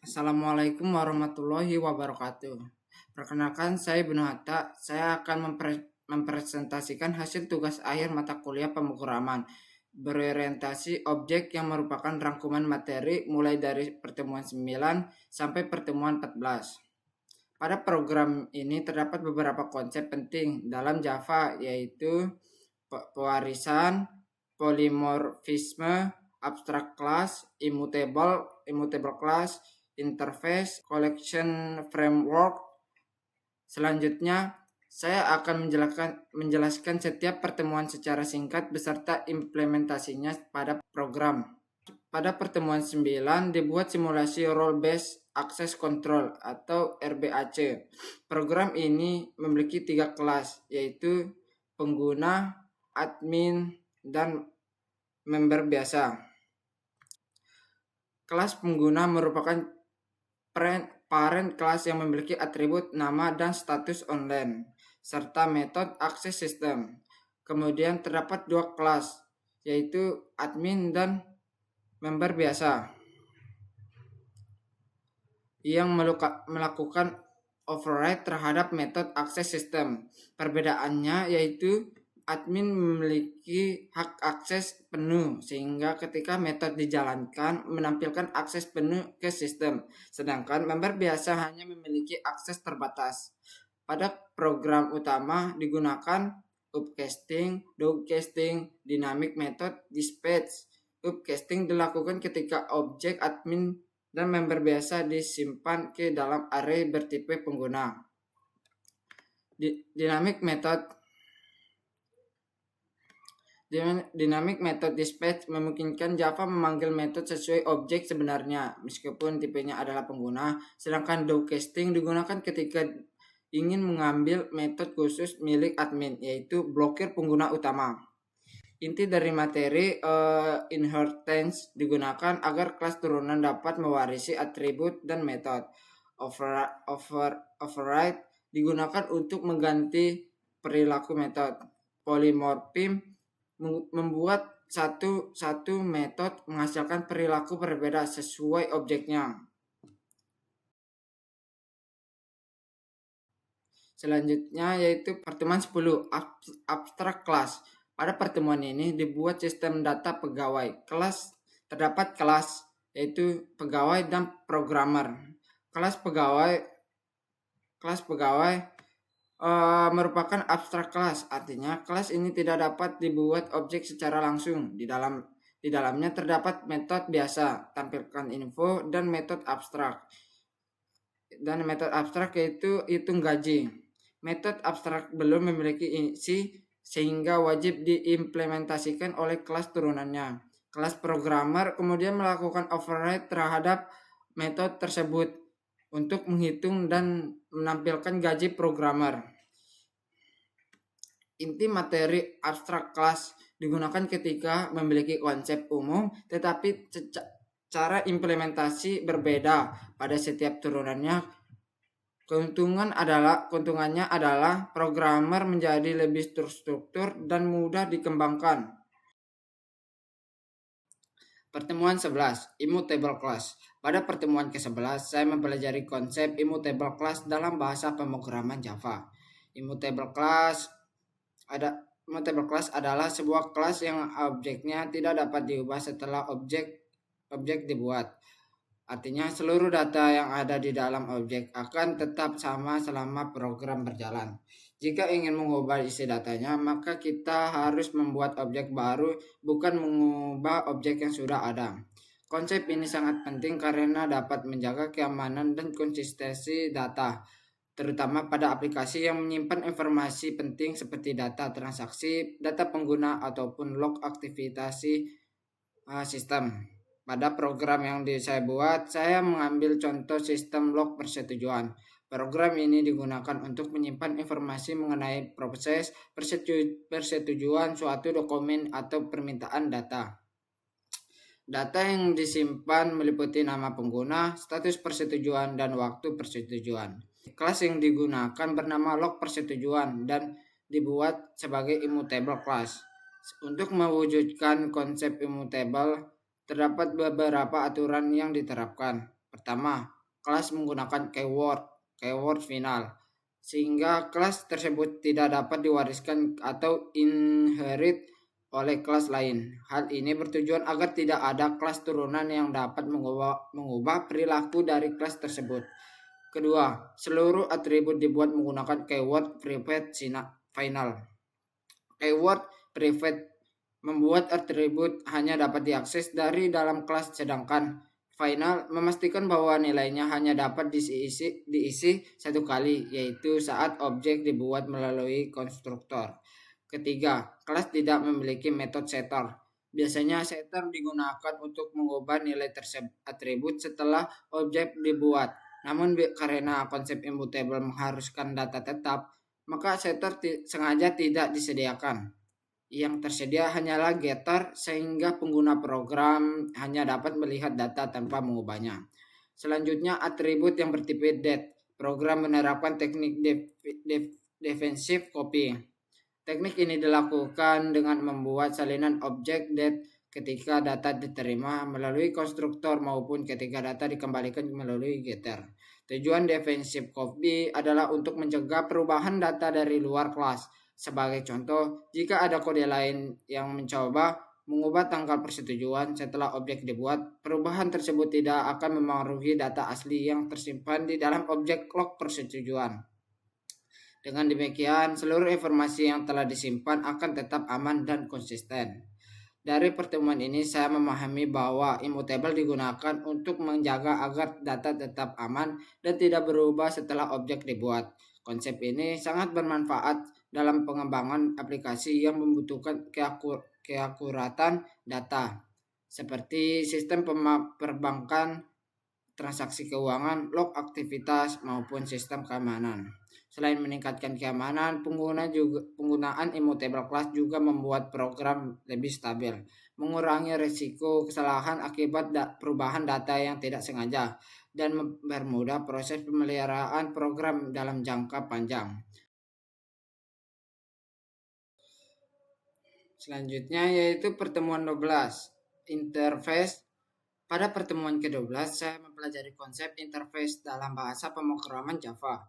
Assalamualaikum warahmatullahi wabarakatuh. Perkenalkan, saya Ibnu Hatta. Saya akan mempresentasikan hasil tugas akhir mata kuliah pemrograman berorientasi objek yang merupakan rangkuman materi mulai dari pertemuan 9 sampai pertemuan 14. Pada program ini terdapat beberapa konsep penting dalam Java, yaitu pewarisan, polimorfisme, abstract class, immutable class, interface, collection framework. Selanjutnya, saya akan menjelaskan setiap pertemuan secara singkat beserta implementasinya pada program. Pada pertemuan 9 dibuat simulasi Role Based Access Control atau RBAC. Program ini memiliki 3 kelas, yaitu pengguna, admin, dan member biasa. Kelas pengguna merupakan parent kelas yang memiliki atribut nama dan status online, serta metode akses sistem. Kemudian terdapat 2 kelas, yaitu admin dan member biasa, yang melakukan override terhadap metode akses sistem. Perbedaannya yaitu admin memiliki hak akses penuh, sehingga ketika metode dijalankan menampilkan akses penuh ke sistem, sedangkan member biasa hanya memiliki akses terbatas. Pada program utama digunakan upcasting, downcasting, dynamic method, dispatch. Upcasting dilakukan ketika objek admin dan member biasa disimpan ke dalam array bertipe pengguna. Dynamic method dispatch memungkinkan Java memanggil metode sesuai objek sebenarnya meskipun tipenya adalah pengguna, sedangkan downcasting digunakan ketika ingin mengambil metode khusus milik admin, yaitu blokir pengguna utama. Inti dari materi inheritance digunakan agar kelas turunan dapat mewarisi atribut dan metode. Override digunakan untuk mengganti perilaku metode. Polymorphism membuat satu metode menghasilkan perilaku berbeda sesuai objeknya. Selanjutnya yaitu pertemuan 10, abstract class. Pada pertemuan ini dibuat sistem data pegawai. Terdapat kelas yaitu pegawai dan programmer. Kelas pegawai merupakan abstract class, artinya kelas ini tidak dapat dibuat objek secara langsung. Di dalamnya terdapat metode biasa, tampilkan info, dan metode abstrak. Dan metode abstrak yaitu hitung gaji. Metode abstrak belum memiliki isi sehingga wajib diimplementasikan oleh kelas turunannya. Kelas programmer kemudian melakukan override terhadap metode tersebut untuk menghitung dan menampilkan gaji programmer. Inti materi abstract class digunakan ketika memiliki konsep umum, tetapi cara implementasi berbeda pada setiap turunannya. Keuntungannya adalah programmer menjadi lebih terstruktur dan mudah dikembangkan. Pertemuan 11, immutable class. Pada pertemuan ke-11, saya mempelajari konsep immutable class dalam bahasa pemrograman Java. Immutable class adalah sebuah kelas yang objeknya tidak dapat diubah setelah objek dibuat. Artinya seluruh data yang ada di dalam objek akan tetap sama selama program berjalan. Jika ingin mengubah isi datanya, maka kita harus membuat objek baru, bukan mengubah objek yang sudah ada. Konsep ini sangat penting karena dapat menjaga keamanan dan konsistensi data, terutama pada aplikasi yang menyimpan informasi penting seperti data transaksi, data pengguna, ataupun log aktivitas sistem. Pada program yang saya buat, saya mengambil contoh sistem log persetujuan. Program ini digunakan untuk menyimpan informasi mengenai proses persetujuan suatu dokumen atau permintaan data. Data yang disimpan meliputi nama pengguna, status persetujuan, dan waktu persetujuan. Kelas yang digunakan bernama log persetujuan dan dibuat sebagai immutable class. Untuk mewujudkan konsep immutable, terdapat beberapa aturan yang diterapkan. Pertama, kelas menggunakan keyword final, sehingga kelas tersebut tidak dapat diwariskan atau inherit oleh kelas lain. Hal ini bertujuan agar tidak ada kelas turunan yang dapat mengubah perilaku dari kelas tersebut. Kedua, seluruh atribut dibuat menggunakan keyword private final. Keyword private membuat atribut hanya dapat diakses dari dalam kelas, sedangkan final memastikan bahwa nilainya hanya dapat diisi satu kali, yaitu saat objek dibuat melalui konstruktor. Ketiga, kelas tidak memiliki metode setter. Biasanya setter digunakan untuk mengubah nilai atribut setelah objek dibuat. Namun karena konsep immutable mengharuskan data tetap, maka setter sengaja tidak disediakan. Yang tersedia hanyalah getter, sehingga pengguna program hanya dapat melihat data tanpa mengubahnya. Selanjutnya, atribut yang bertipe det. Program menerapkan teknik defensive copy. Teknik ini dilakukan dengan membuat salinan objek det ketika data diterima melalui konstruktor maupun ketika data dikembalikan melalui getter. Tujuan defensive copy adalah untuk mencegah perubahan data dari luar kelas. Sebagai contoh, jika ada kode lain yang mencoba mengubah tanggal persetujuan setelah objek dibuat, perubahan tersebut tidak akan memengaruhi data asli yang tersimpan di dalam objek log persetujuan. Dengan demikian, seluruh informasi yang telah disimpan akan tetap aman dan konsisten. Dari pertemuan ini, saya memahami bahwa immutable digunakan untuk menjaga agar data tetap aman dan tidak berubah setelah objek dibuat. Konsep ini sangat bermanfaat dalam pengembangan aplikasi yang membutuhkan keakuratan data, seperti sistem perbankan, transaksi keuangan, log aktivitas, maupun sistem keamanan. Selain meningkatkan keamanan, penggunaan immutable class juga membuat program lebih stabil, mengurangi risiko kesalahan akibat perubahan data yang tidak sengaja, dan mempermudah proses pemeliharaan program dalam jangka panjang. Selanjutnya yaitu pertemuan 12, interface. Pada pertemuan ke-12, saya mempelajari konsep interface dalam bahasa pemrograman Java.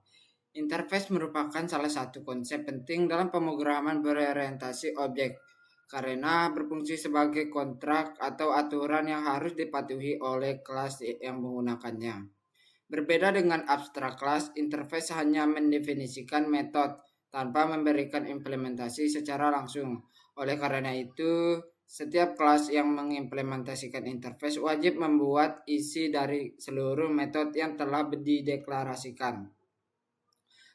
Interface merupakan salah satu konsep penting dalam pemrograman berorientasi objek karena berfungsi sebagai kontrak atau aturan yang harus dipatuhi oleh kelas yang menggunakannya. Berbeda dengan abstrak kelas, interface hanya mendefinisikan metode tanpa memberikan implementasi secara langsung. Oleh karena itu, setiap kelas yang mengimplementasikan interface wajib membuat isi dari seluruh metode yang telah dideklarasikan.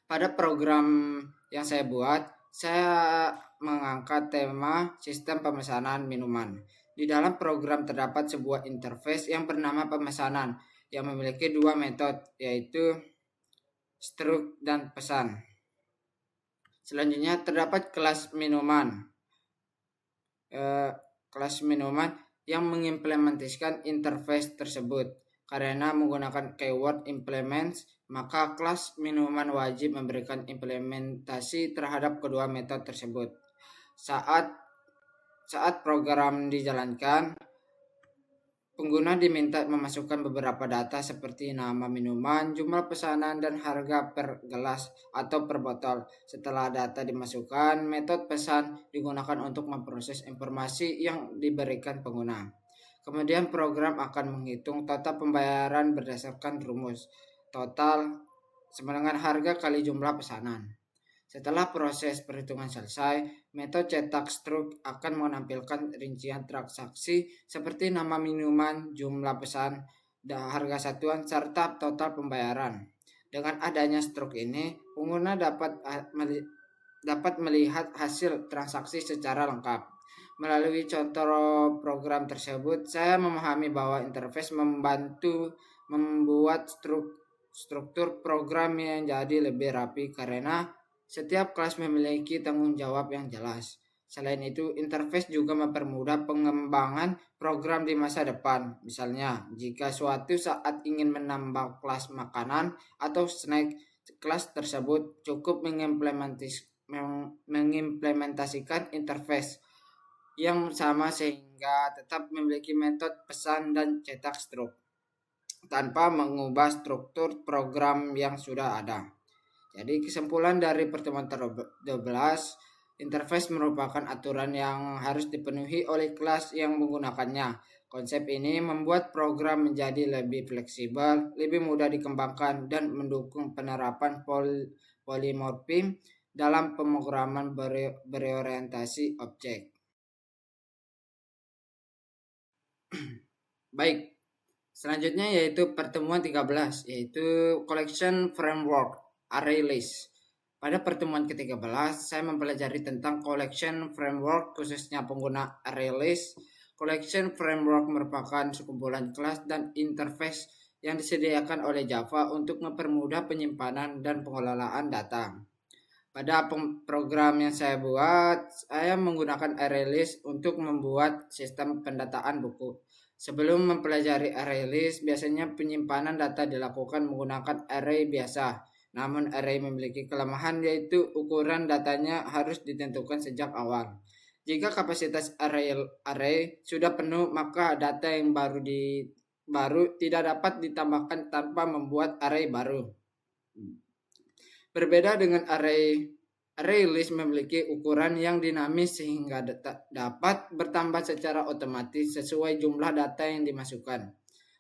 Pada program yang saya buat, saya mengangkat tema sistem pemesanan minuman. Di dalam program terdapat sebuah interface yang bernama pemesanan yang memiliki dua metode, yaitu struct dan pesan. Selanjutnya terdapat kelas minuman. Kelas minuman yang mengimplementasikan interface tersebut. Karena menggunakan keyword implements, maka kelas minuman wajib memberikan implementasi terhadap kedua metode tersebut. Saat program dijalankan, pengguna diminta memasukkan beberapa data seperti nama minuman, jumlah pesanan, dan harga per gelas atau per botol. Setelah data dimasukkan, metode pesan digunakan untuk memproses informasi yang diberikan pengguna. Kemudian program akan menghitung total pembayaran berdasarkan rumus total sama dengan harga kali jumlah pesanan. Setelah proses perhitungan selesai, metode cetak struct akan menampilkan rincian transaksi seperti nama minuman, jumlah pesan, dan harga satuan, serta total pembayaran. Dengan adanya struct ini, pengguna dapat melihat hasil transaksi secara lengkap. Melalui contoh program tersebut, saya memahami bahwa interface membantu membuat struktur program yang jadi lebih rapi karena setiap kelas memiliki tanggung jawab yang jelas. Selain itu, interface juga mempermudah pengembangan program di masa depan. Misalnya, jika suatu saat ingin menambah kelas makanan atau snack, kelas tersebut cukup mengimplementasikan interface yang sama sehingga tetap memiliki metode pesan dan cetak struct. tanpa mengubah struktur program yang sudah ada. Jadi kesimpulan dari pertemuan 12, interface merupakan aturan yang harus dipenuhi oleh kelas yang menggunakannya. Konsep ini membuat program menjadi lebih fleksibel, lebih mudah dikembangkan, dan mendukung penerapan polimorfim dalam pemrograman berorientasi objek. Baik, selanjutnya yaitu pertemuan 13, yaitu Collection Framework Array List. Pada pertemuan ke-13, saya mempelajari tentang Collection Framework, khususnya pengguna Array List. Collection Framework merupakan sekumpulan kelas dan interface yang disediakan oleh Java untuk mempermudah penyimpanan dan pengelolaan data. Pada program yang saya buat, saya menggunakan ArrayList untuk membuat sistem pendataan buku. Sebelum mempelajari ArrayList, biasanya penyimpanan data dilakukan menggunakan array biasa. Namun array memiliki kelemahan, yaitu ukuran datanya harus ditentukan sejak awal. Jika kapasitas array sudah penuh, maka data yang baru tidak dapat ditambahkan tanpa membuat array baru. Berbeda dengan array list memiliki ukuran yang dinamis sehingga dapat bertambah secara otomatis sesuai jumlah data yang dimasukkan.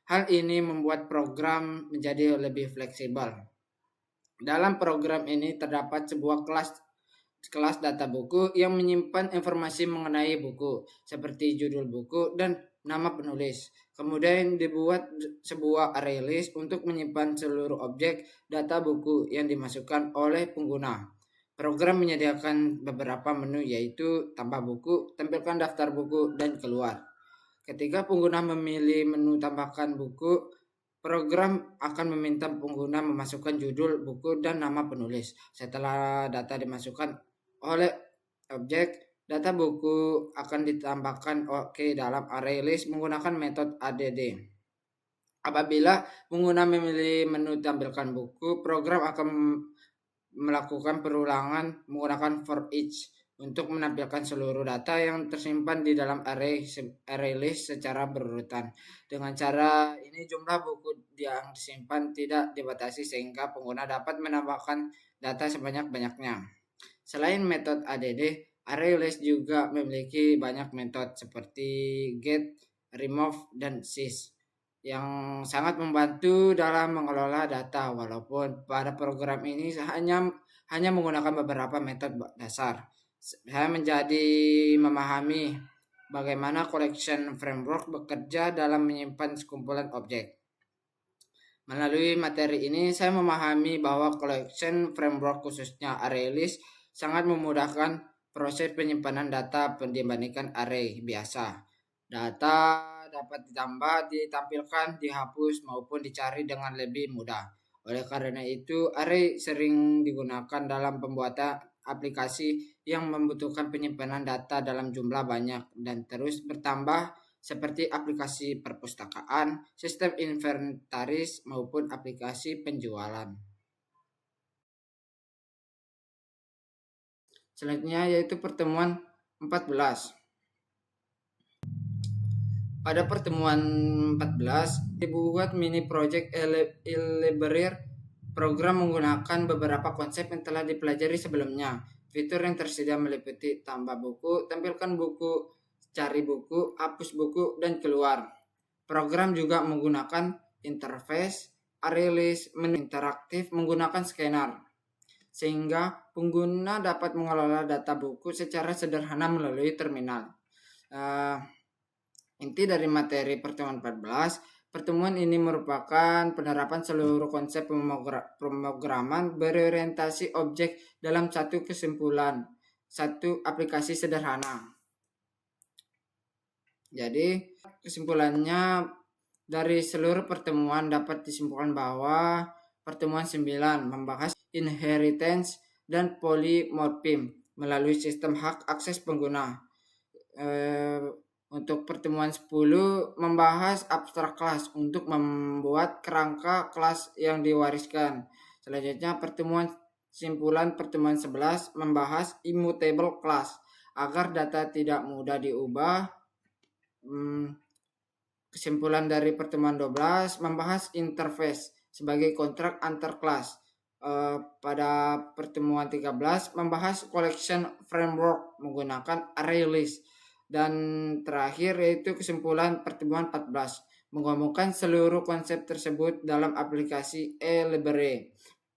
Hal ini membuat program menjadi lebih fleksibel. Dalam program ini terdapat sebuah kelas data buku yang menyimpan informasi mengenai buku, seperti judul buku dan nama penulis. Kemudian dibuat sebuah array list untuk menyimpan seluruh objek data buku yang dimasukkan oleh pengguna. Program menyediakan beberapa menu, yaitu tambah buku, tampilkan daftar buku, dan keluar. Ketika pengguna memilih menu tambahkan buku, program akan meminta pengguna memasukkan judul buku dan nama penulis. Setelah data dimasukkan oleh objek, data buku akan ditambahkan ke dalam array list menggunakan metode add. Apabila pengguna memilih menu tampilkan buku, program akan melakukan perulangan menggunakan for each untuk menampilkan seluruh data yang tersimpan di dalam array list secara berurutan. Dengan cara ini jumlah buku yang disimpan tidak dibatasi sehingga pengguna dapat menambahkan data sebanyak-banyaknya. Selain metode add, ArrayList juga memiliki banyak metode seperti get, remove, dan sys yang sangat membantu dalam mengelola data. Walaupun pada program ini hanya menggunakan beberapa metode dasar, saya menjadi memahami bagaimana collection framework bekerja dalam menyimpan sekumpulan objek. Melalui materi ini, saya memahami bahwa collection framework khususnya ArrayList sangat memudahkan proses penyimpanan data dibandingkan array biasa. Data dapat ditambah, ditampilkan, dihapus, maupun dicari dengan lebih mudah. Oleh karena itu, array sering digunakan dalam pembuatan aplikasi yang membutuhkan penyimpanan data dalam jumlah banyak dan terus bertambah, seperti aplikasi perpustakaan, sistem inventaris, maupun aplikasi penjualan. Selanjutnya yaitu pertemuan 14. Pada pertemuan 14 dibuat mini project elaborate program menggunakan beberapa konsep yang telah dipelajari sebelumnya. Fitur yang tersedia meliputi tambah buku, tampilkan buku, cari buku, hapus buku, dan keluar. Program juga menggunakan interface, array list, menu interaktif menggunakan scanner, sehingga pengguna dapat mengelola data buku secara sederhana melalui terminal. Inti dari materi pertemuan 14, pertemuan ini merupakan penerapan seluruh konsep pemrograman berorientasi objek dalam satu aplikasi sederhana. Jadi kesimpulannya dari seluruh pertemuan dapat disimpulkan bahwa pertemuan 9 membahas inheritance dan polymorphism melalui sistem hak akses pengguna. Untuk pertemuan 10 membahas abstrak kelas untuk membuat kerangka kelas yang diwariskan. Selanjutnya pertemuan 11 membahas immutable class agar data tidak mudah diubah. Kesimpulan dari pertemuan 12 membahas interface sebagai kontrak antar kelas. Pada pertemuan 13 membahas collection framework menggunakan array list. Dan terakhir yaitu kesimpulan pertemuan 14 menggabungkan seluruh konsep tersebut dalam aplikasi eLibrary.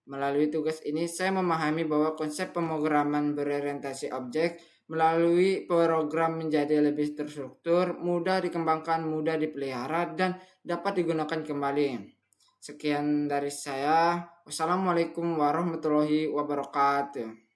Melalui tugas ini saya memahami bahwa konsep pemrograman berorientasi objek melalui program menjadi lebih terstruktur, mudah dikembangkan, mudah dipelihara, dan dapat digunakan kembali. Sekian dari saya. Wassalamualaikum warahmatullahi wabarakatuh.